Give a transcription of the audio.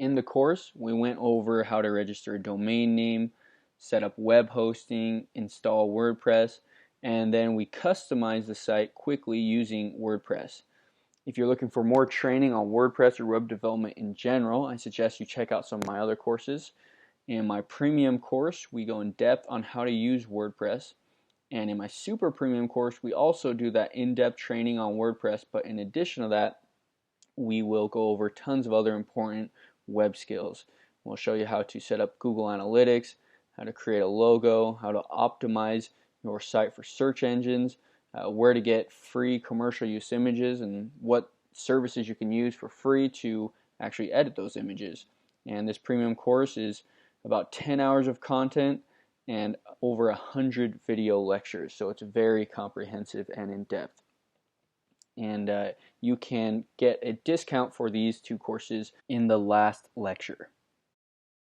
In the course, we went over how to register a domain name, set up web hosting, install WordPress, and then we customized the site quickly using WordPress. If you're looking for more training on WordPress or web development in general, I suggest you check out some of my other courses. In my premium course, we go in depth on how to use WordPress. And in my super premium course, we also do that in-depth training on WordPress, but in addition to that, we will go over tons of other important web skills. We'll show you how to set up Google Analytics, how to create a logo, how to optimize your site for search engines, where to get free commercial use images, and what services you can use for free to actually edit those images. And this premium course is about 10 hours of content and over 100 video lectures, so it's very comprehensive and in-depth. And you can get a discount for these two courses in the last lecture.